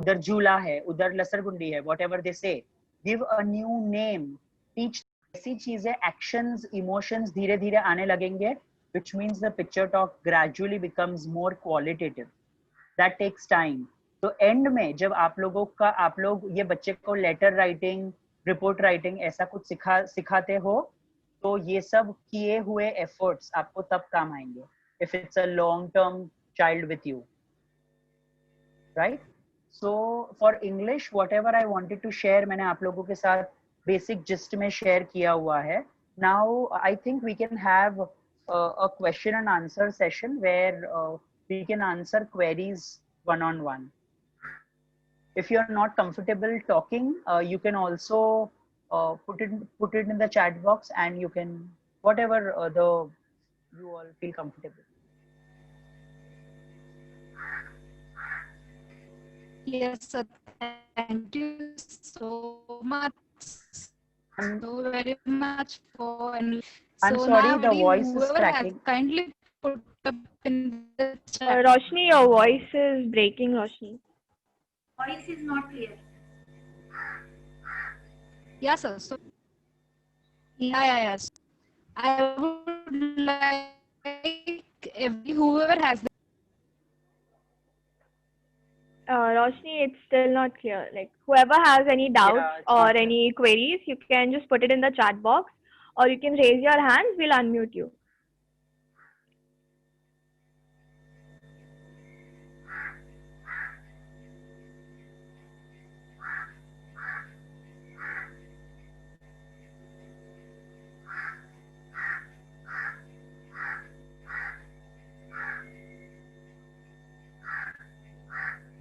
उधर झूला है, उधर लसरगुंडी है, whatever they say, give a new name, teach. ऐसी चीजें, actions, emotions धीरे धीरे आने लगेंगे, which means the picture talk gradually becomes more qualitative. That takes time. तो एंड में जब आप लोग ये बच्चे को लेटर राइटिंग, रिपोर्ट राइटिंग ऐसा कुछ सिखाते हो, तो ये सब किए हुए एफर्ट्स आपको तब काम आएंगे, if it's a long term child with you, right? So for English, whatever I wanted to share, मैंने आप लोगों के साथ बेसिक जिस्ट में शेयर किया हुआ है. Now I think we can have a question and answer session where we can answer queries one on one. If you are not comfortable talking, you can also put it in the chat box, and you can whatever you all feel comfortable. Yes, sir. Thank you so much. So very much for. I'm So sorry, now the voice is whoever has cracking. kindly put up in the chat. Roshni, your voice is breaking, Roshni. Voice is not clear. Yes, sir. So yes. I would like whoever has the Roshni, it's still not clear. Like, whoever has any doubts or any queries, you can just put it in the chat box, or you can raise your hands. We'll unmute you.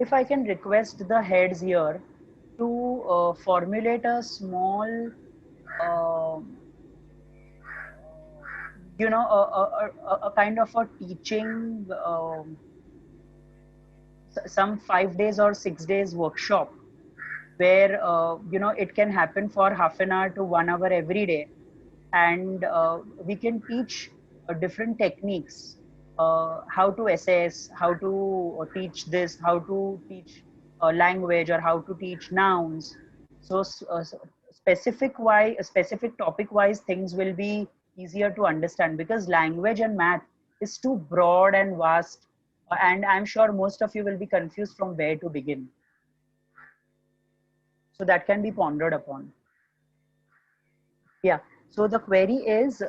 If I can request the heads here to formulate a small, a kind of a teaching, some 5 days or 6 days workshop, where it can happen for half an hour to 1 hour every day, and we can teach different techniques, how to assess, how to teach this, how to teach language, or how to teach nouns. So specific topic wise things will be easier to understand, because language and math is too broad and vast, and I'm sure most of you will be confused from where to begin. So that can be pondered upon. Yeah, so the query is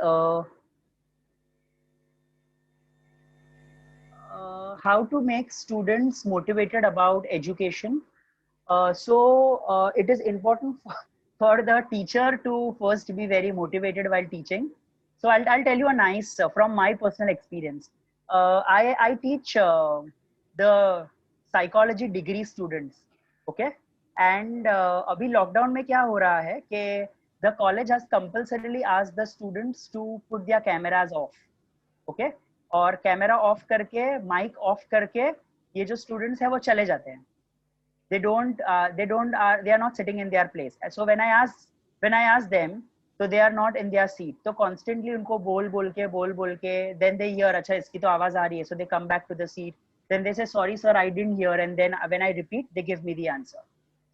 how to make students motivated about education. It is important for the teacher to first be very motivated while teaching. So I'll tell you a nice, from my personal experience. I teach the psychology degree students, okay? And अभी lockdown में क्या हो रहा है कि the college has compulsorily asked the students to put their cameras off, okay? और camera off करके, mic off करके, ये जो स्टूडेंट्स हैं वो चले जाते हैं. they are not sitting in their place. So when I ask them, so they are not in their seat. So constantly उनको बोल के, then they hear, अच्छा इसकी तो आवाज आ रही है, so they come back to the seat. Then they say, sorry sir, I didn't hear, and then when I repeat, they give me the answer.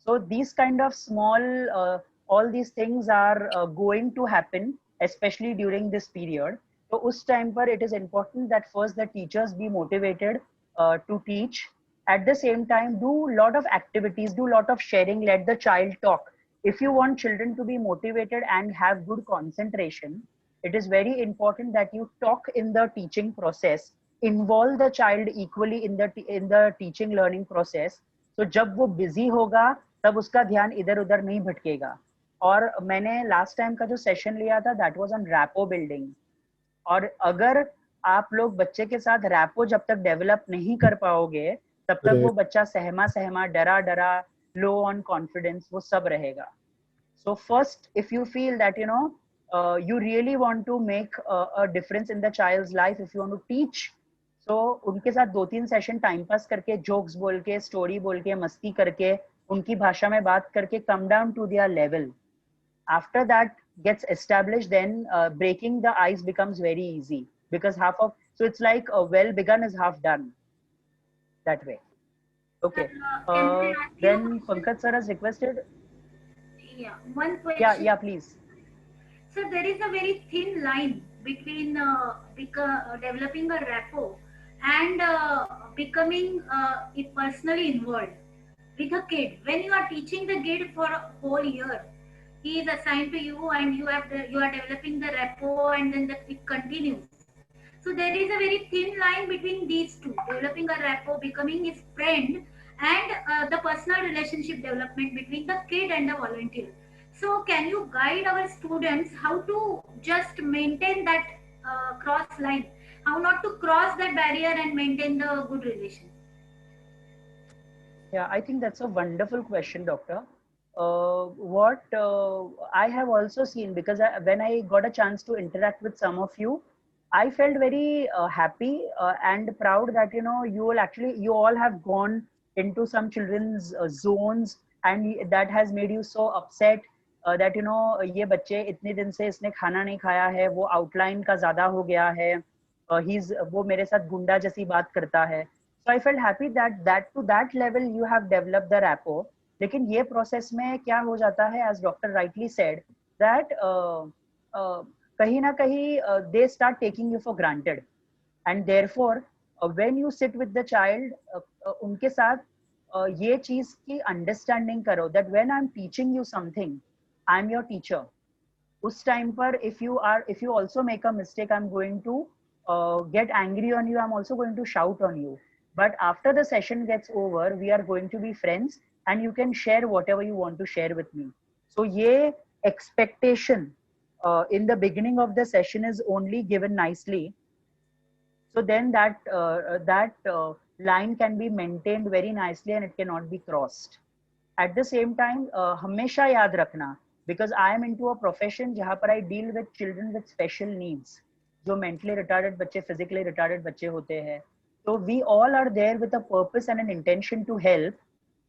So these kind of small, all these things are going to happen, especially during this period. So उस time पर it is important that first the teachers be motivated to teach. At the same time, do a lot of activities, do a lot of sharing, let the child talk. If you want children to be motivated and have good concentration, it is very important that you talk in the teaching process, involve the child equally in the teaching learning process. So जब वो busy होगा, तब उसका ध्यान इधर उधर नहीं भटकेगा. और मैंने last time का जो session लिया था, that was on rapport building. और अगर आप लोग बच्चे के साथ रैपो जब तक डेवलप नहीं कर पाओगे, तब तक वो बच्चा सहमा, डरा, लो ऑन कॉन्फिडेंस, वो सब रहेगा. So first, if you feel that you really want to make a difference in the child's life, if you want to teach, so उनके साथ 2-3 सेशन टाइम पास करके, जोक्स बोल के, स्टोरी बोल के, मस्ती करके, उनकी भाषा में बात करके, come down to their level. After that gets established, then breaking the ice becomes very easy, because so it's like well begun is half done, that way. Okay. Can I ask you a Then question? Pankaj sir has requested. Yeah, one Yeah, question. yeah, please. So there is a very thin line between developing a rapport and becoming personally involved with a kid. When you are teaching the kid for a whole year, he is assigned to you, and you are developing the rapport, and then it continues. So there is a very thin line between these two: developing a rapport, becoming his friend, and the personal relationship development between the kid and the volunteer. So can you guide our students how to just maintain that cross line, how not to cross that barrier and maintain the good relation? Yeah, I think that's a wonderful question, Doctor. What I have also seen, because when I got a chance to interact with some of you, I felt very happy and proud that you all have gone into some children's zones, and that has made you so upset that ये बच्चे इतने दिन से इसने खाना नहीं खाया है, वो आउटलाइन का ज्यादा हो गया है, वो मेरे साथ गुंडा जैसी बात करता है. So I felt happy that to that level you have developed the rapport. लेकिन ये process में क्या हो जाता है, as Doctor rightly said, that uh, कहीं ना कहीं they start taking you for granted, and therefore when you sit with the child, उनके साथ ये चीज की understanding करो that when I'm teaching you something, I'm your teacher. उस टाइम पर if you also make a mistake, I'm going to get angry on you, I'm also going to shout on you, but after the session gets over, we are going to be friends, and you can share whatever you want to share with me. So ye expectation in the beginning of the session is only given nicely, so then that line can be maintained very nicely and it cannot be crossed. At the same time, हमेशा याद रखना, because I am into a profession जहाँ पर I deal with children with special needs, जो mentally retarded बच्चे, physically retarded बच्चे होते हैं, तो we all are there with a purpose and an intention to help.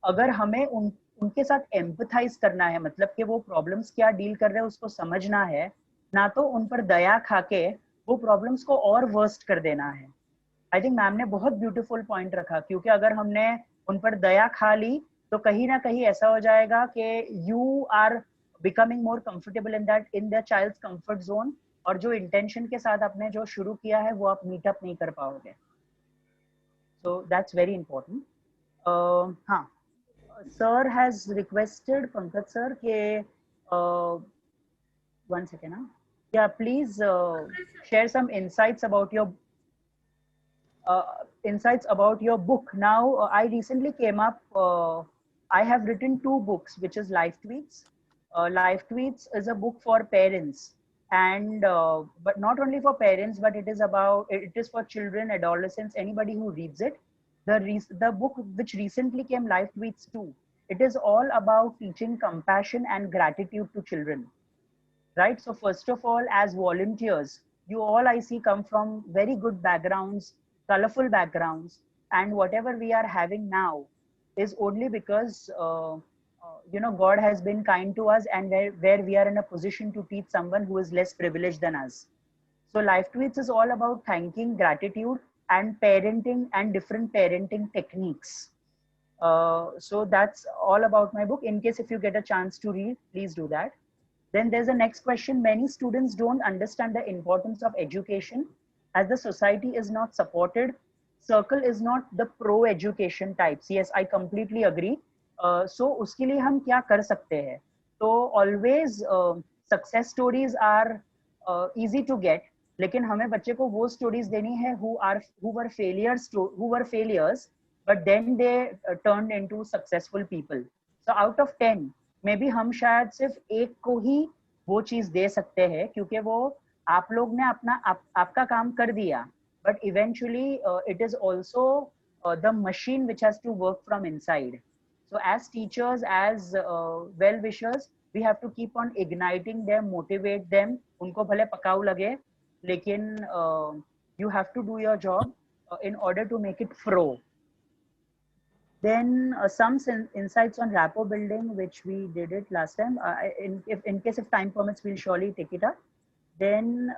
अगर हमें उनके साथ empathize करना है, मतलब कि वो problems क्या deal कर रहे हैं उसको समझना है, ना तो उन पर दया खाके वो problems को और worst कर देना है. आई थिंक मैम ने बहुत ब्यूटीफुल पॉइंट रखा, क्योंकि अगर हमने उन पर दया खा ली तो कहीं ना कहीं ऐसा हो जाएगा कि you are becoming more comfortable in the child's comfort zone, और जो इंटेंशन के साथ आपने जो शुरू किया है वो आप मीटअप नहीं कर पाओगे. So that's very important. हाँ, sir has requested, Pankaj sir के one second. Yeah, please share some insights about your book. Now, I recently came up, I have written two books, which is Life Tweets. Life Tweets is a book for parents, and but not only for parents, but it is for children, adolescents, anybody who reads it. The book which recently came, Life Tweets 2, it is all about teaching compassion and gratitude to children, right? So first of all, as volunteers, you all I see come from very good backgrounds, colorful backgrounds, and whatever we are having now is only because God has been kind to us, and where we are in a position to teach someone who is less privileged than us. So Life Tweets is all about thanking, gratitude, and parenting and different parenting techniques. So that's all about my book. In case if you get a chance to read, please do that. Then there's a next question. Many students don't understand the importance of education as the society is not supported. Circle is not the pro-education types. Yes, I completely agree. So उसके लिए हम क्या कर सकते हैं? So always success stories are easy to get, लेकिन हमें बच्चे को वो stories देनी है who were failures, but then they turned into successful people. So out of 10, may be हम शायद सिर्फ एक को ही वो चीज दे सकते हैं, क्योंकि वो आप लोग ने आपका काम कर दिया, but eventually it is also the machine which has to work from inside. So as teachers, as well wishers, we have to keep on igniting them, motivate them. उनको भले पकाऊ लगे, लेकिन you have to do your job in order to make it fro. Then some insights on rapport building, which we did it last time. In case if time permits, we'll surely take it up. Then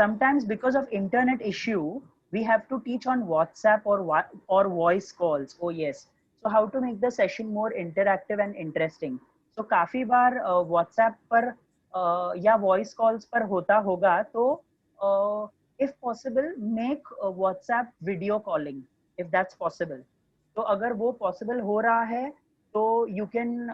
sometimes because of internet issue, we have to teach on WhatsApp or voice calls. Oh yes. So how to make the session more interactive and interesting. So काफी बार WhatsApp पर या voice calls पर होता होगा, तो if possible make WhatsApp video calling if that's possible. तो अगर वो possible हो रहा है तो you can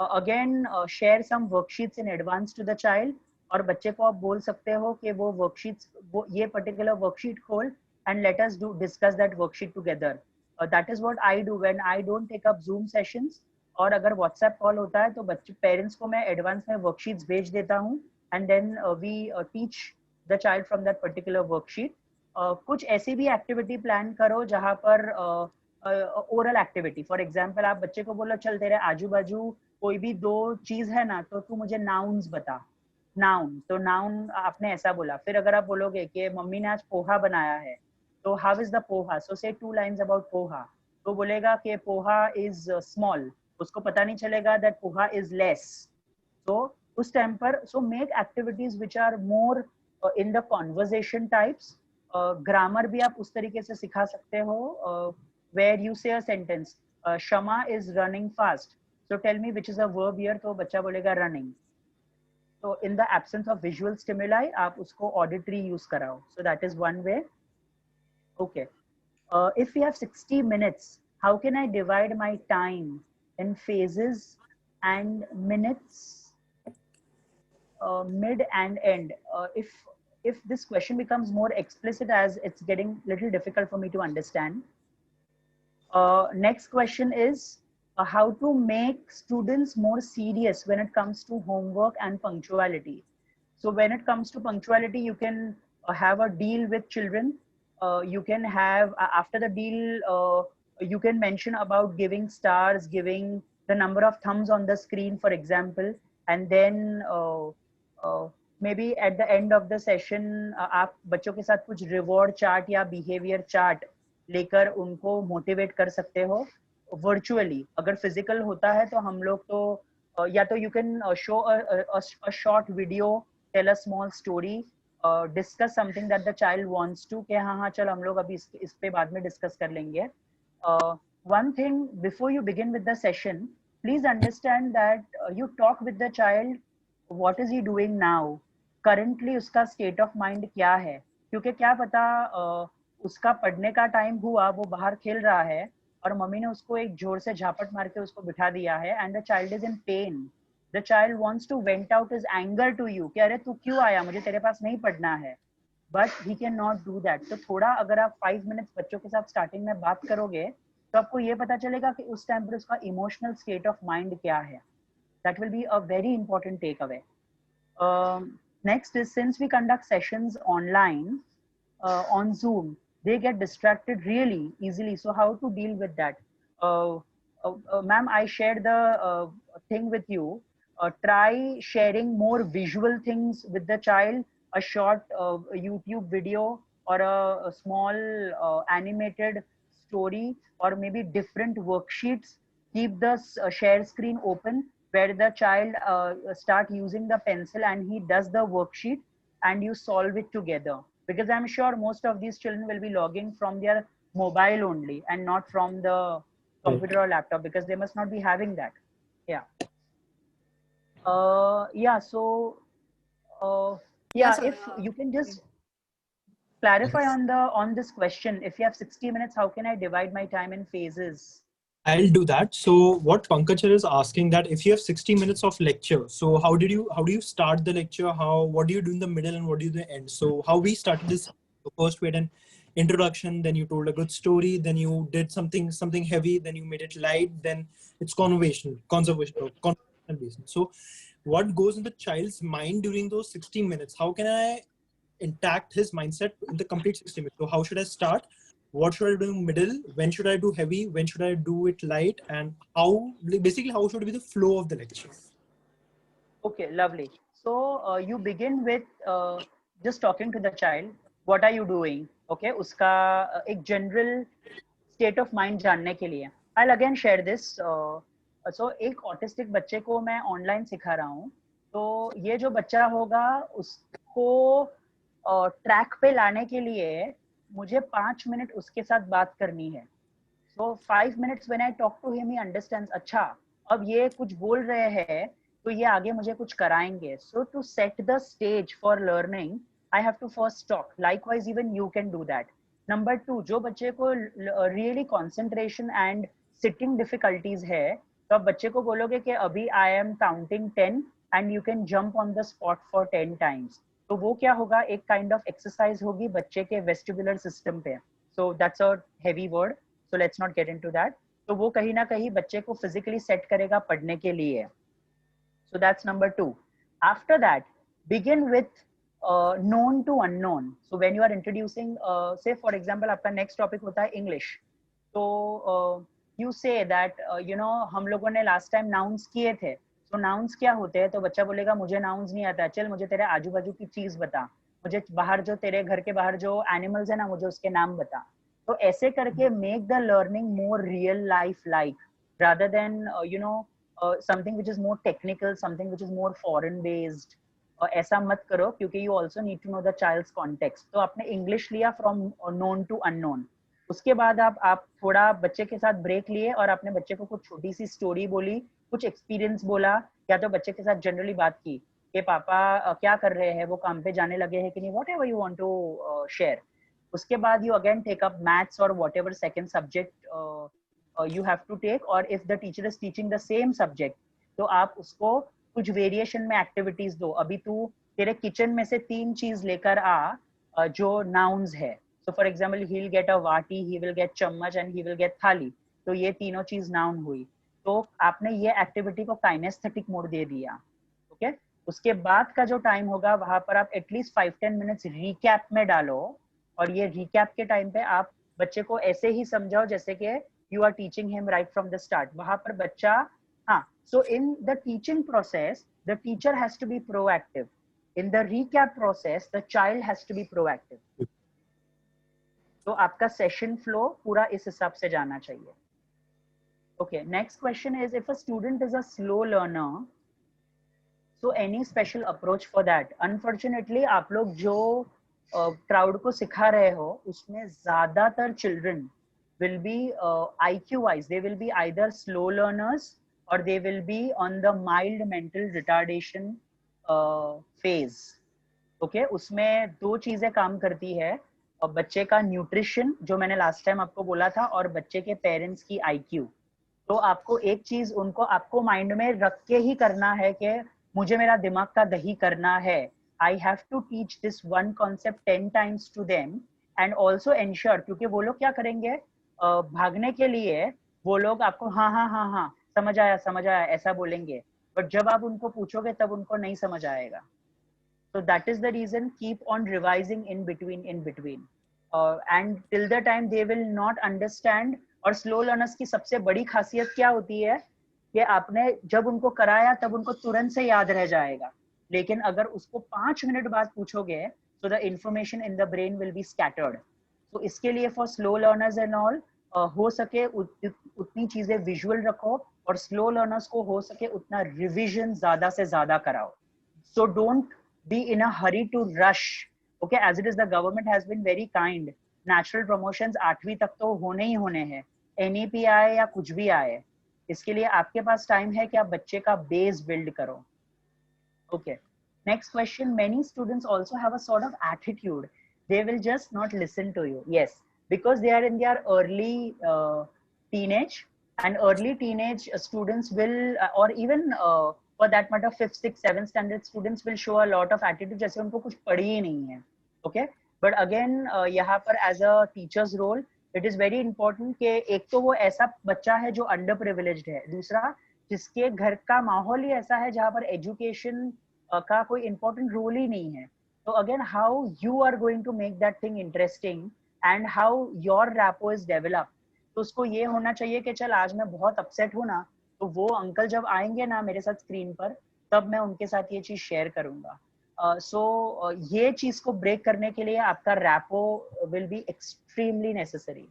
again share some worksheets in advance to the child, और बच्चे को आप बोल सकते हो कि वो वर्कशीट्स, वो ये पर्टिकुलर वर्कशीट खोल and let us do discuss that worksheet together. That is what I do when I don't take up Zoom sessions. और अगर WhatsApp कॉल होता है तो बच्चे पेरेंट्स को मैं एडवांस में वर्कशीट्स भेज देता हूँ and then we teach the child from that particular worksheet. कुछ ऐसी भी एक्टिविटी प्लान करो जहाँ पर ओरल एक्टिविटी, फॉर एग्जाम्पल आप बच्चे को बोलो चल तेरे आजू बाजू कोई भी दो चीज है ना, तो तू मुझे नाउन्स बता. नाउन, तो नाउन आपने ऐसा बोला. फिर अगर आप बोलोगे कि मम्मी ने आज पोहा बनाया है, तो हाउ इज द पोहा, सो से 2 लाइन्स अबाउट पोहा. तो बोलेगा कि पोहा इज स्मॉल, उसको पता नहीं चलेगा दैट पोहा इज लेस. तो उस टाइम पर so make activities which are more in the conversation types. Grammar भी आप उस तरीके से सिखा सकते हो, where you say a sentence, Shama is running fast, so tell me which is a verb here. तो बच्चा बोलेगा running. So in the absence of visual stimuli आप उसको auditory use कराओ. So that is one way. Okay. If we have 60 minutes, how can I divide my time in phases and minutes, mid and end? If this question becomes more explicit, as it's getting little difficult for me to understand. Next question is how to make students more serious when it comes to homework and punctuality. So when it comes to punctuality, you can have a deal with children. You can have after the deal, you can mention about giving stars, giving the number of thumbs on the screen, for example, and then maybe at the end of the session आप बच्चों के साथ कुछ reward chart या behavior chart लेकर उनको motivate कर सकते हो वर्चुअली. अगर फिजिकल होता है तो हम लोग तो या तो you can show a short video, tell a small story, discuss something that the child wants to, कि हाँ हाँ चल हम लोग अभी इस पे बाद में डिस्कस कर लेंगे. One thing before you begin with the session, please understand that you talk with the child, what is he doing now, currently उसका स्टेट ऑफ माइंड क्या है, क्योंकि क्या पता उसका पढ़ने का टाइम हुआ, वो बाहर खेल रहा है और मम्मी ने उसको एक जोर से झापट मार के उसको बिठा दिया है, and the child is in pain. The child wants to vent out his anger to you कि अरे तू क्यों आया, मुझे तेरे पास नहीं पढ़ना है, but he can not do that. तो थोड़ा अगर आप 5 मिनट्स बच्चों के साथ स्टार्टिंग में बात करोगे तो आपको ये पता चलेगा कि उस टाइम पर उसका इमोशनल स्टेट ऑफ माइंड क्या है. That will be a very important take away. Next is, since we conduct sessions online on Zoom, they get distracted really easily. So how to deal with that? Ma'am, I shared the thing with you. Try sharing more visual things with the child, a short YouTube video or a small animated story, or maybe different worksheets. Keep the share screen open where the child start using the pencil and he does the worksheet and you solve it together. Because I'm sure most of these children will be logging from their mobile only and not from the computer or laptop, because they must not be having that. Yeah. Yeah. So, yeah. sir. If you can just clarify on this question, if you have 60 minutes, how can I divide my time in phases? I'll do that. So what Pankaj is asking, that if you have 60 minutes of lecture, so how do you start the lecture? What do you do in the middle and what do you do in the end? So how we started this, first we had an introduction, then you told a good story, then you did something heavy, then you made it light, then it's conversational based. So what goes in the child's mind during those 60 minutes? How can I intact his mindset in the complete 60 minutes? So how should I start? What should I do in middle? When should I do heavy? When should I do it light? And basically how should be the flow of the lecture? Okay, lovely. So you begin with just talking to the child. What are you doing? Okay, उसका एक general state of mind जानने के लिए. I'll again share this. So एक autistic बच्चे को मैं online सिखा रहा हूँ. तो ये जो बच्चा होगा उसको ट्रैक पे लाने के लिए मुझे 5 मिनट उसके साथ बात करनी है. So 5 minutes when I talk to him, he understands. अच्छा, अब ये कुछ बोल रहे हैं, तो ये आगे मुझे कुछ कराएंगे. So to set the stage for learning, I have to first talk. Likewise, even you can do that. Number 2, जो बच्चे को really concentration and sitting difficulties है, तो आप बच्चे को बोलोगे कि अभी I am counting 10 and you can jump on the spot for 10 times. तो वो क्या होगा, एक kind of exercise होगी बच्चे के vestibular system पे. So that's a heavy word. So let's not get into that. तो वो कहीं ना कहीं बच्चे को physically set करेगा पढ़ने के लिए. So that's number 2. After that, begin with known to unknown. So when you are introducing, say for example, आपका next topic होता है English. तो you say that you know हम लोगों ने last time nouns किए थे. So nouns क्या होते हैं? तो बच्चा बोलेगा मुझे nouns नहीं आता. चल मुझे तेरे आजू बाजू की चीज बता. मुझे बाहर जो तेरे घर के बाहर जो animals है ना, मुझे उसके नाम बता. तो ऐसे करके make the learning more real life like rather than you know something which is more technical, something which is more foreign based. ऐसा मत करो क्योंकि you also need to know the child's context. तो आपने English लिया from known to unknown. उसके बाद आप थोड़ा बच्चे के साथ ब्रेक लिए और आपने बच्चे को कुछ छोटी सी स्टोरी बोली, कुछ एक्सपीरियंस बोला, या तो बच्चे के साथ जनरली बात की कि पापा क्या कर रहे हैं, वो काम पे जाने लगे हैं कि नहीं, whatever you want to share. उसके बाद you again take up maths or whatever second subject you have to take, or if the teacher is teaching the same subject, तो आप उसको कुछ variation में activities दो. अभी तू तेरे kitchen में से 3 चीज लेकर आ जो nouns है. So for example, he'll get a वाटी, he will get चम्मच and he will get थाली. तो ये तीनों चीज noun हुई. तो आपने ये activity को kinesthetic mode दे दिया. Okay? उसके बाद का जो टाइम होगा वहां पर आप एटलीस्ट 5-10 मिनट्स recap में डालो. और ये रिकैप के टाइम पे आप बच्चे को ऐसे ही समझाओ जैसे कि you are teaching him right from the start. वहां पर बच्चा so in the teaching process the teacher has to be proactive. In the recap process the child has to be proactive. तो आपका सेशन फ्लो पूरा इस हिसाब से जाना चाहिए. Okay, next question is if a student is a slow learner, so any special approach for that. Unfortunately आप लोग जो क्राउड को सिखा रहे हो उसमें ज्यादातर children will be IQ wise they will be either slow learners or they will be on the mild mental retardation phase. Okay, उसमें 2 चीजें काम करती है, बच्चे का न्यूट्रिशन जो मैंने लास्ट टाइम आपको बोला था और बच्चे के पेरेंट्स की IQ. तो आपको एक चीज उनको आपको माइंड में रख के ही करना है कि मुझे मेरा दिमाग का दही करना है. I have to teach this one concept 10 times to them and also ensure, क्योंकि वो लोग क्या करेंगे, भागने के लिए वो लोग आपको हाँ हाँ हाँ हाँ समझ आया ऐसा बोलेंगे, बट जब आप उनको पूछोगे तब उनको नहीं समझ आएगा. So that is the reason keep on revising in between and till the time they will not understand. और स्लो लर्नर्स की सबसे बड़ी खासियत क्या होती है कि आपने जब उनको कराया तब उनको तुरंत से याद रह जाएगा, लेकिन अगर उसको 5 मिनट बाद पूछोगे तो the information in the brain will be scattered. तो इसके लिए for slow learners and all हो सके उतनी चीजें विजुअल रखो और स्लो लर्नर्स को हो सके उतना रिविजन ज्यादा से ज्यादा कराओ. So don't be in a hurry to rush. Okay, as it is the government has been very kind. Natural promotions 8वीं तक तो होने ही होने हैं, NEP आए या कुछ भी आए. इसके लिए आपके पास टाइम है कि आप बच्चे का बेस बिल्ड करो. Okay, next question. Many students also have a sort of attitude. They will just not listen to you. Yes, because they are in their early teenage, and early teenage students will or even for that matter 5th, 6th, 7th standard students will show a lot of attitude जैसे उनको कुछ पढ़ी ही नहीं है. Okay, but again यहाँ पर as a teacher's role it is very important कि एक तो वो ऐसा बच्चा है जो under privileged है, दूसरा जिसके घर का माहौल ही ऐसा है जहाँ पर एजुकेशन का कोई इम्पोर्टेंट रोल ही नहीं है. तो again how you are going to make that thing interesting and how your rapport is develop. तो उसको ये होना चाहिए कि चल आज मैं बहुत अपसेट हूँ ना, तो वो अंकल जब आएंगे ना मेरे साथ स्क्रीन पर तब मैं उनके साथ ये चीज शेयर करूंगा. सो ये चीज को ब्रेक करने के लिए आपका rapport will be extremely necessary.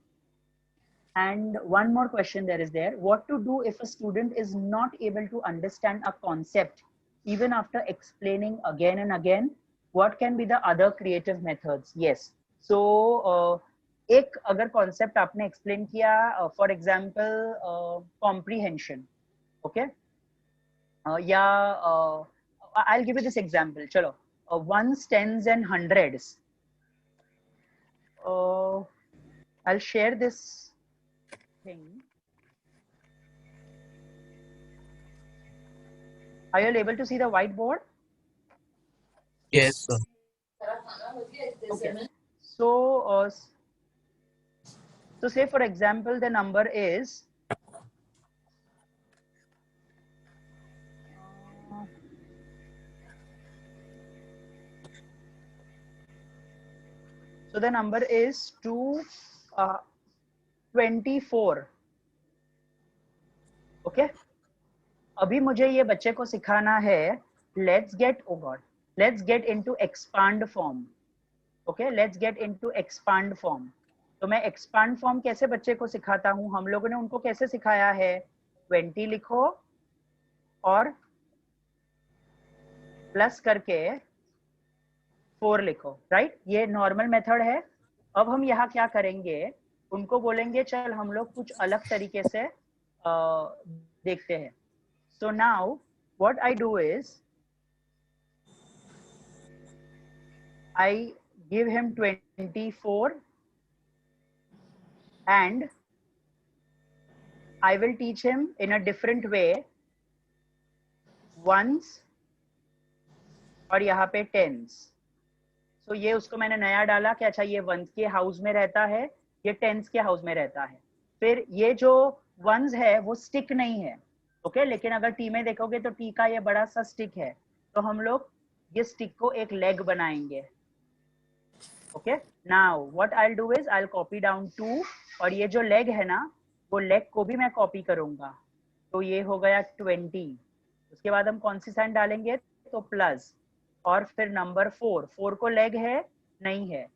And one more question there is there. What to do if a student is not able to understand a concept even after explaining again and again? what can be the other creative methods? Yes. So एक अगर concept आपने explain किया, for example comprehension, okay, yeah, I'll give you this example. चलो, ones, tens and hundreds. I'll share this thing. Are you all able to see the whiteboard? Yes, sir. Okay. So, so say for example, the number is so the number is 224. Okay. अभी मुझे ये बच्चे को सिखाना है. Let's get, oh God, let's get into expand form. Okay, let's get into expand form. तो मैं expand form कैसे बच्चे को सिखाता हूँ? हम लोगों ने उनको कैसे सिखाया है? 20 लिखो और प्लस करके 4 लिखो, राइट? ये नॉर्मल मेथड है. अब हम यहाँ क्या करेंगे? उनको बोलेंगे चल हम लोग कुछ अलग तरीके से देखते हैं. So now what I do is I give him 24 and I will teach him in a different way ones और यहाँ पे tens. So ये उसको मैंने नया डाला कि अच्छा ये ones के हाउस में रहता है, ये tens के हाउस में रहता है. फिर ये जो ones है वो stick नहीं है, ओके, लेकिन अगर टी में देखोगे तो टी का ये बड़ा सा स्टिक है, तो हम लोग ये स्टिक को एक लेग बनाएंगे. Okay, now what I will do is I will copy down 2 और ये जो लेग है ना वो लेग को भी मैं कॉपी करूंगा. तो ये हो गया 20. उसके बाद हम कौन सी साइन डालेंगे? तो प्लस और फिर नंबर 4. 4 को लेग है? नहीं है.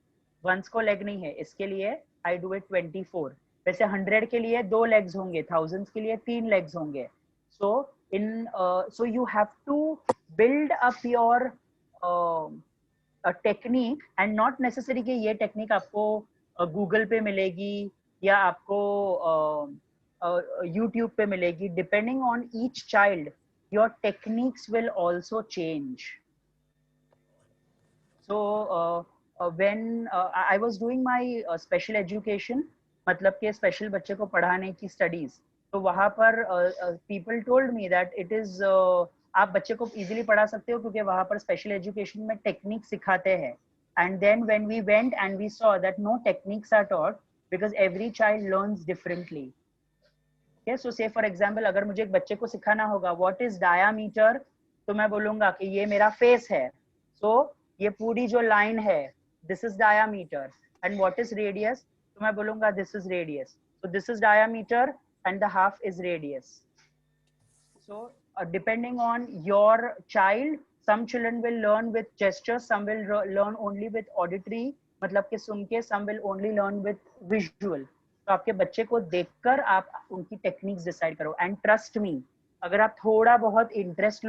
वंस को लेग नहीं है, इसके लिए आई डू इट 24. वैसे 100 के लिए 2 लेग्स होंगे, थाउजेंड्स के लिए 3 लेग्स होंगे. So so you have to build up your a technique and not necessary कि ये technique आपको Google पे मिलेगी या आपको YouTube पे मिलेगी. Depending on each child, your techniques will also change. So when I was doing my special education, मतलब कि special बच्चे को पढ़ाने की studies, तो वहाँ पर people told me that it is आप बच्चे को easily पढ़ा सकते हो क्योंकि वहाँ पर special education में technique सिखाते हैं. And then when we went and we saw that no techniques are taught because every child learns differently. Okay, so say for example अगर मुझे एक बच्चे को सिखाना होगा what is diameter, तो मैं बोलूँगा कि ये मेरा face है. So ये पूरी जो line है this is diameter. And what is radius, तो मैं बोलूँगा this is radius. So this is diameter and the half is radius. So depending on your child, some children will learn with gestures, some will learn only with auditory, मतलब कि सुन के, some will only learn with visual. तो आपके बच्चे को देखकर आप उनकी टेक्निक्स डिसाइड करो. एंड ट्रस्ट मी, अगर आप थोड़ा बहुत इंटरेस्ट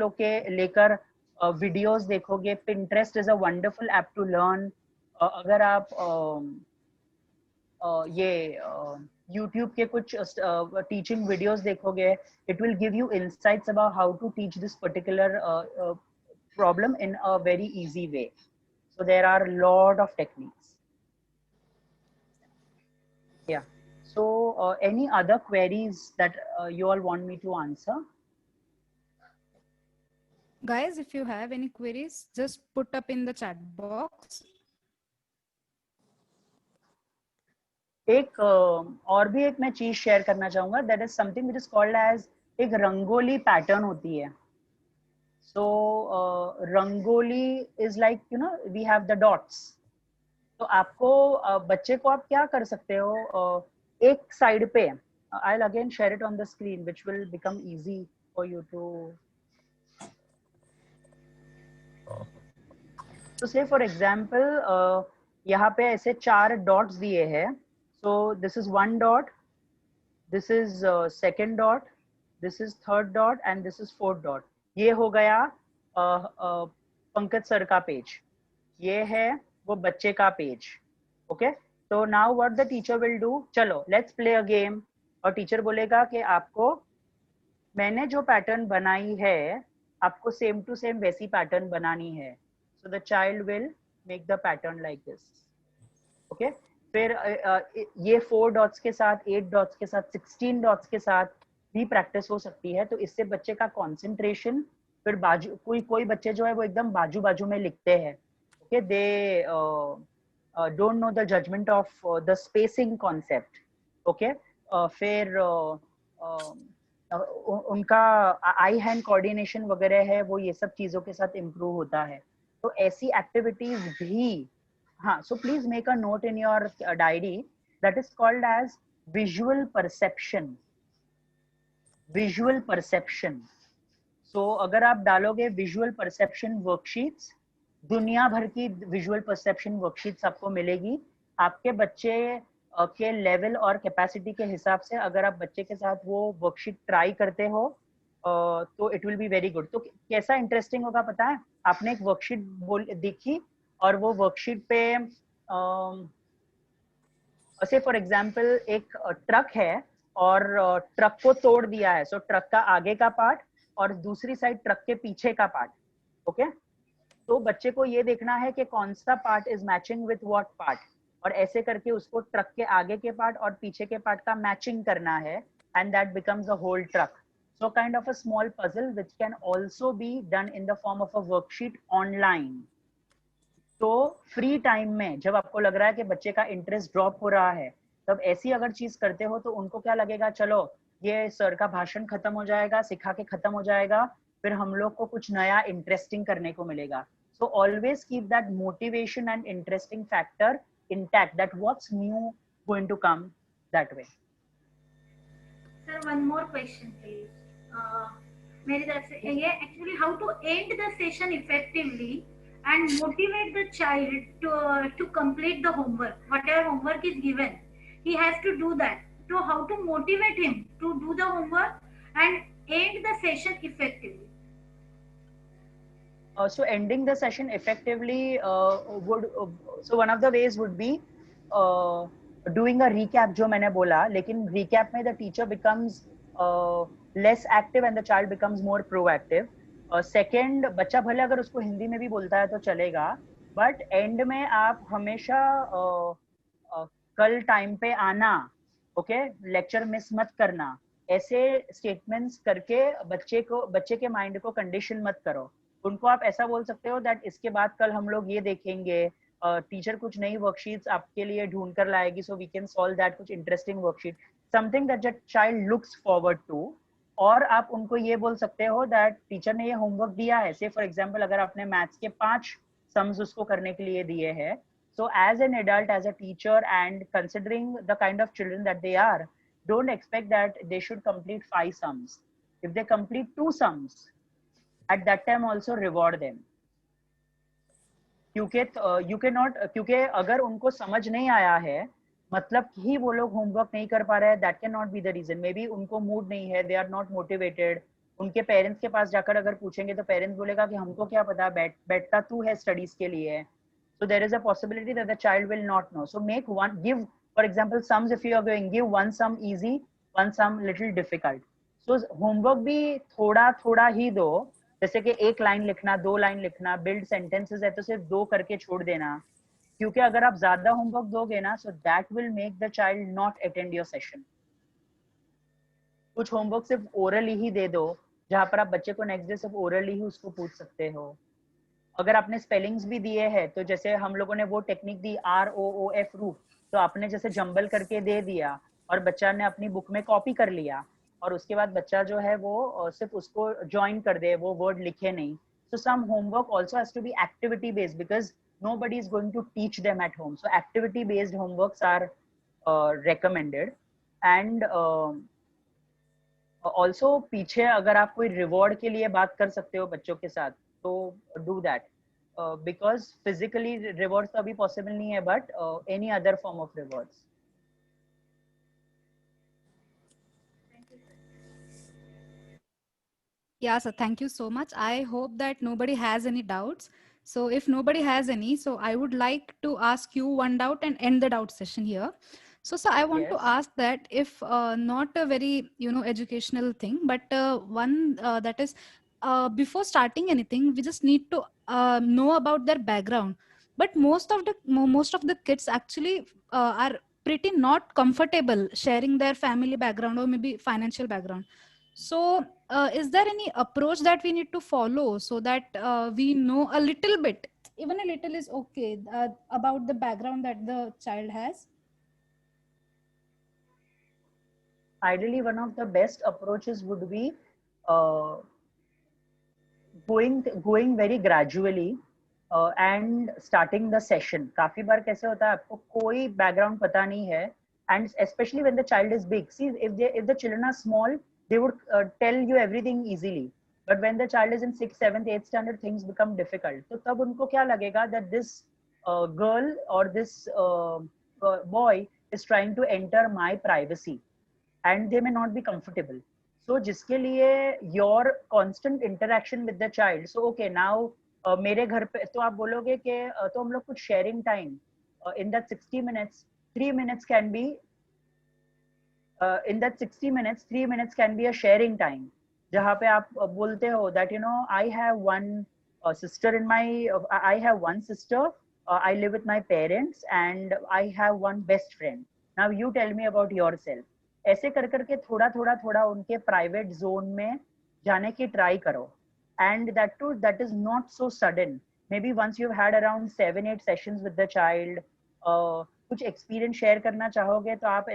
लेकर वीडियोस देखोगे, Pinterest is a wonderful app to learn. अगर आप ये YouTube के कुछ टीचिंग वीडियोस देखोगे, it will give you insights about how to teach this particular problem in a very easy way. So there are a lot of techniques. Yeah. So any other queries that you all want me to answer? Guys, if you have any queries, just put up in the chat box. एक और भी एक मैं चीज शेयर करना चाहूंगा. That is something which is called as एक रंगोली पैटर्न होती है. So rangoli is like you know we have the dots. तो आपको बच्चे को आप क्या कर सकते हो, एक साइड पे I will again share it on the screen which will become easy for you too. तो से फॉर एग्जांपल यहाँ पे ऐसे 4 डॉट्स दिए हैं. So this is 1 dot, this is 2nd dot, this is 3rd dot and this is 4th dot. ये हो गया Pankaj sir का पेज. ये है वो बच्चे का पेज. ओके, तो now what the teacher will do, चलो लेट्स प्ले अ गेम. और टीचर बोलेगा कि आपको मैंने जो पैटर्न बनाई है आपको सेम टू सेम वैसी पैटर्न बनानी है. So the child will make the pattern like this. Okay, फिर ये 4 डॉट्स के साथ, 8 डॉट्स के साथ, 16 डॉट्स के साथ भी प्रैक्टिस हो सकती है. तो इससे बच्चे का कंसंट्रेशन, फिर बाजू कोई बच्चे जो है वो एकदम बाजू बाजू में लिखते हैं. Okay, they don't know the judgement of the spacing concept. Okay, फिर उनका आई हैंड कोऑर्डिनेशन वगैरह है वो ये सब चीजों के साथ इम्प्रूव होता है. तो ऐसी एक्टिविटीज भी, हाँ, so please make a note in your diary that is called as visual perception. Visual perception. So अगर आप डालोगे visual perception worksheets, दुनिया भर की visual perception worksheets आपको मिलेगी. आपके बच्चे के लेवल और कैपेसिटी के हिसाब से अगर आप बच्चे के साथ वो वर्कशीट ट्राई करते हो तो it will be very good. तो कैसा इंटरेस्टिंग होगा पता है, आपने एक वर्कशीट देखी और वो वर्कशीट पे से फॉर एग्जांपल एक ट्रक है और ट्रक को तोड़ दिया है. सो ट्रक का आगे का पार्ट और दूसरी साइड ट्रक के पीछे का पार्ट. ओके, तो बच्चे को ये देखना है कि कौन सा part is matching with what part, और ऐसे करके उसको ट्रक के आगे के पार्ट और पीछे के पार्ट का मैचिंग करना है, and that becomes a whole truck. So kind of a small puzzle which can also be done in the form of a worksheet online. तो फ्री टाइम में जब आपको लग रहा है कि बच्चे का इंटरेस्ट ड्रॉप हो रहा है, तब ऐसी अगर चीज करते हो तो उनको क्या लगेगा, चलो ये सर का भाषण खत्म हो जाएगा, सिखा के खत्म हो जाएगा, फिर हम लोग को कुछ नया इंटरेस्टिंग करने को मिलेगा. So always keep that motivation and interesting factor intact, that what's new going to come that way. Sir, one more question please. मेरी तरफ से ये actually how to end the session effectively and motivate the child to complete the homework, whatever homework is given he has to do that. So how to motivate him to do the homework and end the session effectively. So ending the session effectively so one of the ways would be doing a recap, जो मैंने बोला, लेकिन recap में the teacher becomes less active and the child becomes more proactive. Second, बच्चा भले अगर उसको हिंदी में भी बोलता है तो चलेगा, but end में आप हमेशा कल टाइम पे आना, ओके, लेक्चर मिस मत करना, ऐसे स्टेटमेंट्स करके बच्चे के माइंड को कंडीशन मत करो. उनको आप ऐसा बोल सकते हो दैट इसके बाद कल हम लोग ये देखेंगे, टीचर कुछ नई वर्कशीट्स आपके लिए ढूंढ कर लाएगी, so we can solve that, कुछ interesting worksheet, something that the child looks forward to. और आप उनको ये बोल सकते हो दैट टीचर ने ये होमवर्क दिया है, से फॉर एग्जांपल अगर आपने मैथ्स के 5 सम्स उसको करने के लिए दिए हैं, so as an adult, as a teacher, and considering the kind of children that they are, don't expect that they should complete 5 sums. If they complete 2 sums, at that time also reward them. क्योंकि you cannot, क्योंकि अगर उनको समझ नहीं आया है मतलब ही वो लोग होमवर्क नहीं कर पा रहे हैं, that cannot be the reason. Maybe उनको मूड नहीं है, they are not motivated. उनके पेरेंट्स के पास जाकर अगर पूछेंगे तो पेरेंट्स बोलेगा कि हमको क्या पता, बैठता तू है स्टडीज के लिए. So there is a possibility that the child will not know. So give, for example, sums. If you are going, give one sum easy, one sum little difficult. So homework भी थोड़ा थोड़ा ही दो, जैसे कि 1 line लिखना, 2 line लिखना, build sentences है तो सिर्फ 2 करके छोड़ देना, क्योंकि अगर आप ज्यादा होमवर्क दोगे ना, so that will make the child not attend your session. कुछ होमवर्क सिर्फ ओरली ही दे दो, जहां पर आप बच्चे को नेक्स्ट डे सिर्फ ओरली ही उसको पूछ सकते हो. अगर आपने स्पेलिंग्स भी दिए हैं तो जैसे हम लोगों ने वो टेक्निक दी ROOF रूफ, तो आपने जैसे जंबल करके दे दिया और बच्चा ने अपनी बुक में कॉपी कर लिया, और उसके बाद बच्चा जो है वो सिर्फ उसको ज्वाइन कर दे, वो वर्ड लिखे नहीं. So some homework also has to be activity based because nobody is going to teach them at home. So activity based homeworks are recommended. And also पीछे अगर आप कोई रिवॉर्ड के लिए बात कर सकते हो बच्चों के साथ तो do that. Because physically rewards तो अभी possible नहीं है, but any other form of rewards. Yeah, sir. Thank you so much. I hope that nobody has any doubts. So if nobody has any, so I would like to ask you one doubt and end the doubt session here. So, sir, I want to Yes. ask that if not a very, educational thing, but one that is before starting anything, we just need to know about their background. But most of the kids actually are pretty not comfortable sharing their family background or maybe financial background. So, is there any approach that we need to follow so that we know a little bit, even a little is okay, about the background that the child has? Ideally, one of the best approaches would be uh, going very gradually and starting the session. काफी बार कैसे होता है आपको कोई background पता नहीं है, and especially when the child is big. See, if the children are small, they would tell you everything easily. But when the child is in 6th, 7th, 8th standard, things become difficult. तो तब उनको क्या लगेगा that this girl or this boy is trying to enter my privacy, and they may not be comfortable. So जिसके लिए your constant interaction with the child. So okay, now मेरे घर पे तो आप बोलोगे कि तो हम लोग कुछ sharing time in that 60 minutes, 3 minutes can be in that 60 minutes, 3 minutes can be a sharing time. जहाँ पे आप बोलते हो that I have one sister in my I have one sister, I live with my parents and I have one best friend. Now you tell me about yourself. ऐसे कर करके थोड़ा थोड़ा थोड़ा उनके प्राइवेट जोन में जाने की ट्राई करो, and that too that is not so sudden. Maybe once you had around 7-8 sessions with the child, कुछ एक्सपीरियंस शेयर करना चाहोगे तो आप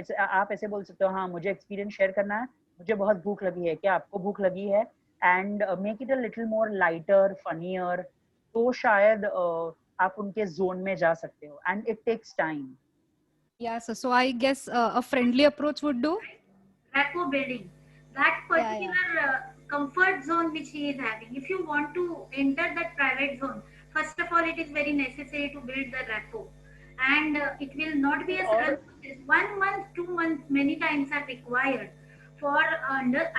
ऐसे बोल सकते हो, हाँ मुझे एक्सपीरियंस शेयर करना है, मुझे बहुत भूख लगी है, क्या आपको भूख लगी है, and make it a little more lighter funnier. तो शायद आप उनके जोन में जा सकते हो, and it takes time. Yes, so I guess a friendly approach would do. Rapport building, that particular comfort zone which he is having. If you want to enter that private zone, first of all, it is very necessary to build the rapport, and it will not be a sudden process. 1 month, 2 months, many times are required for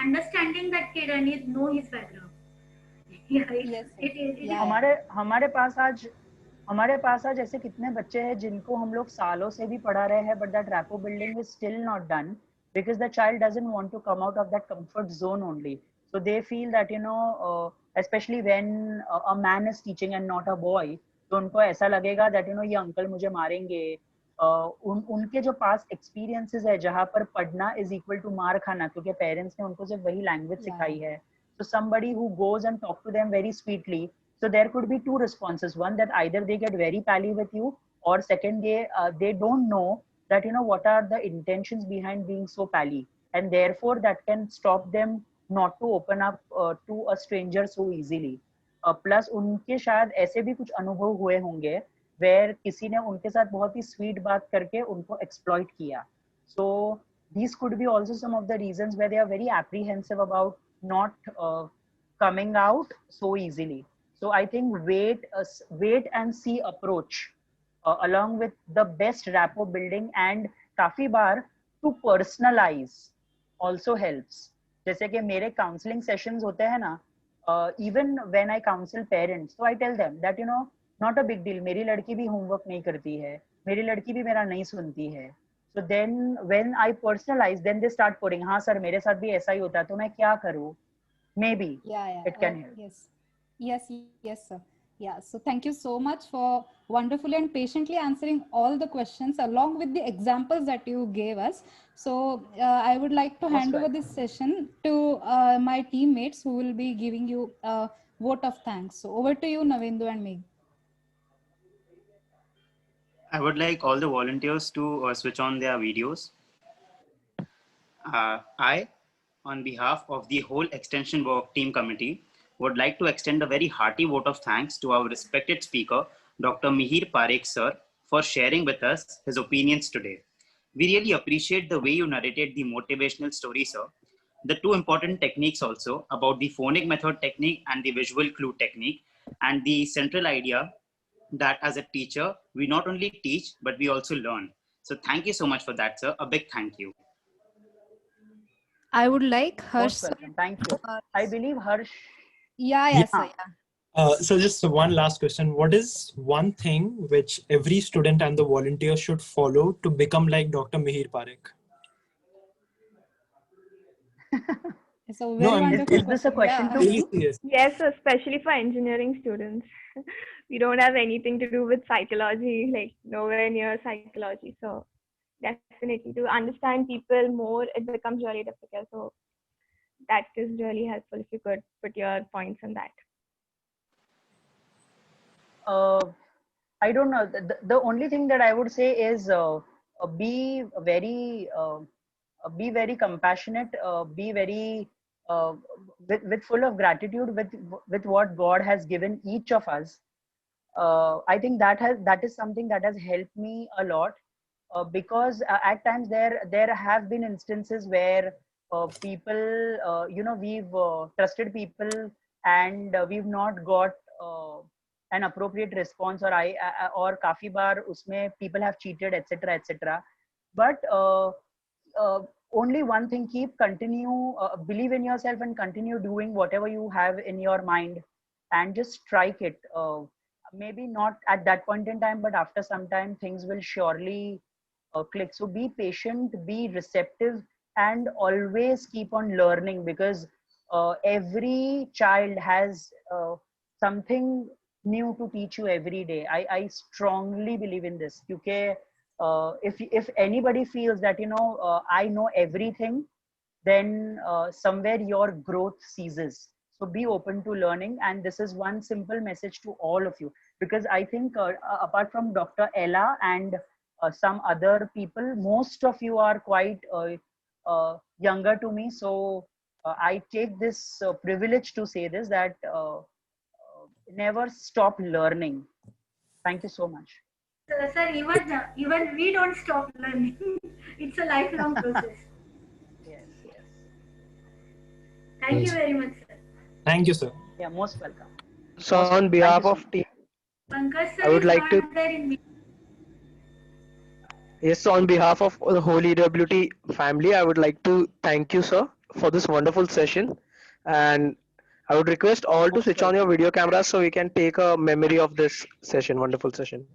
understanding that kid and know his background. हमारे पास आज ऐसे कितने बच्चे हैं जिनको हम लोग सालों से भी पढ़ा रहे हैं, but that rapport building is still not done because the child doesn't want to come out of that comfort zone only. So they feel that especially when a man is teaching and not a boy, तो उनको ऐसा लगेगा that ये uncle मुझे मारेंगे. उनके जो पास experiences है जहाँ पर पढ़ना इज इक्वल टू मार खाना, क्योंकि पेरेंट्स ने उनको सिर्फ वही लैंग्वेज सिखाई है. So somebody who goes and talk to them very sweetly, so there could be two responses. One, that either they get very pally with you, or second, they don't know that what are the intentions behind being so pally, and therefore that can stop them not to open up to a stranger so easily. Plus उनके शायद ऐसे भी कुछ अनुभव हुए होंगे where किसी ने उनके साथ बहुत ही स्वीट बात करके उनको exploit किया. So these could be also some of the reasons where they are very apprehensive about not coming out so easily. So I think wait and see approach along with the best rapport building, and काफी बार to personalize also helps. जैसे कि मेरे counseling sessions होते हैं ना, even when I counsel parents, so I tell them that not a big deal, मेरी लड़की भी homework नहीं करती है, मेरी लड़की भी मेरा नहीं सुनती है. So then when I personalize, then they start pouring, हाँ सर मेरे साथ भी ऐसा ही होता है, तो मैं क्या करूँ? Maybe it can help. Yes, sir. Yeah, so thank you so much for wonderfully and patiently answering all the questions along with the examples that you gave us. So I would like to hand over this session to my teammates who will be giving you a vote of thanks. So over to you, Navendu and Meg. I would like all the volunteers to switch on their videos. I, on behalf of the whole Extension Work Team Committee, would like to extend a very hearty vote of thanks to our respected speaker, Dr. Mihir Parekh sir, for sharing with us his opinions today. We really appreciate the way you narrated the motivational story, sir. The two important techniques also about the phonic method technique and the visual clue technique, and the central idea that as a teacher, we not only teach, but we also learn. So thank you so much for that, sir. A big thank you. I would like Harsh. Thank you. I believe Harsh. Yeah. So just one last question. What is one thing which every student and the volunteer should follow to become like Dr. Mihir Parekh? It's a No, very I'm wonderful Is this a question. question to really me? serious. Yes, especially for engineering students. We don't have anything to do with psychology, like nowhere near psychology. So definitely to understand people more, it becomes really difficult. So that is really helpful if you could put your points on that. I don't know. The only thing that I would say is be be very compassionate, be very with full of gratitude with what God has given each of us. I think that is something that has helped me a lot, because at times there have been instances where people, we've trusted people, and we've not got an appropriate response, or काफी बार उसमें people have cheated, etc., etc. But uh, only one thing: continue, believe in yourself, and continue doing whatever you have in your mind, and just strike it. Maybe not at that point in time, but after some time things will surely click. So be patient, be receptive, and always keep on learning, because every child has something new to teach you every day. I strongly believe in this. Because if anybody feels that I know everything, then somewhere your growth ceases. So be open to learning, and this is one simple message to all of you, because I think apart from Dr. Ella and some other people, most of you are quite younger to me. So I take this privilege to say this, that never stop learning. Thank you so much. Sir, even we don't stop learning. It's a lifelong process. Yes, yes. Thank you Yes. very much, sir. Thank you, sir. Yeah, most welcome. So Most on welcome. Thank behalf you so of much. team, Pankaj I sir would is like to not there in me. yes, on behalf of the whole EWT family, I would like to thank you, sir, for this wonderful session. And I would request all to Most switch on your welcome. video cameras so we can take a memory of this session, wonderful session.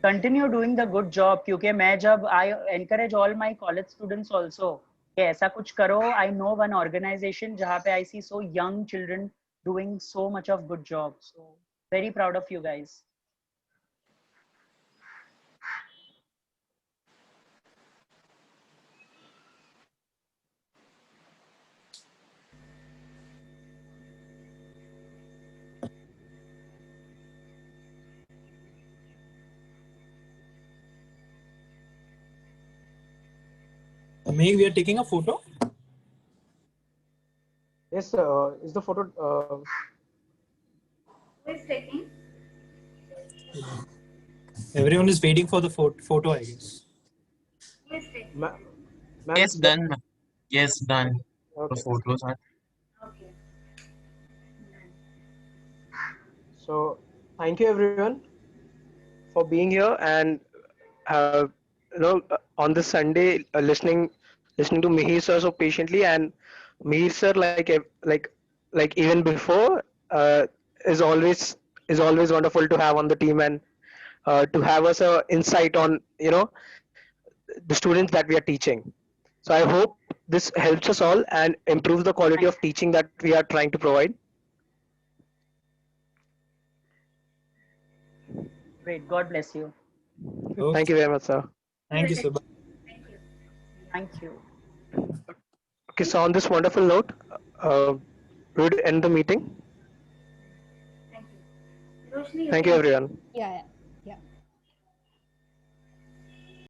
Continue doing the good job, क्योंकि मैं जब I encourage all my college students also कि ऐसा कुछ करो. I know one organization जहाँ पे I see so young children doing so much of good job. So very proud of you guys. May we are taking a photo? Yes, is the photo? Who is taking? Everyone is waiting for the photo, I guess. Who is taking? Ma'am, Yes, done. Yes, done. The okay. photos are. Okay. So thank you everyone for being here and on this Sunday listening to Mihir sir so patiently. And Mihir sir, like even before, is always wonderful to have on the team, and to have us a insight on the students that we are teaching. So I hope this helps us all and improves the quality of teaching that we are trying to provide. Great. God bless you. Okay. Thank you very much, sir. Thank you, sir. Thank you. Thank you. Okay, so on this wonderful note, we would end the meeting. Thank you. Roshni, Thank you, everyone. Yeah, yeah.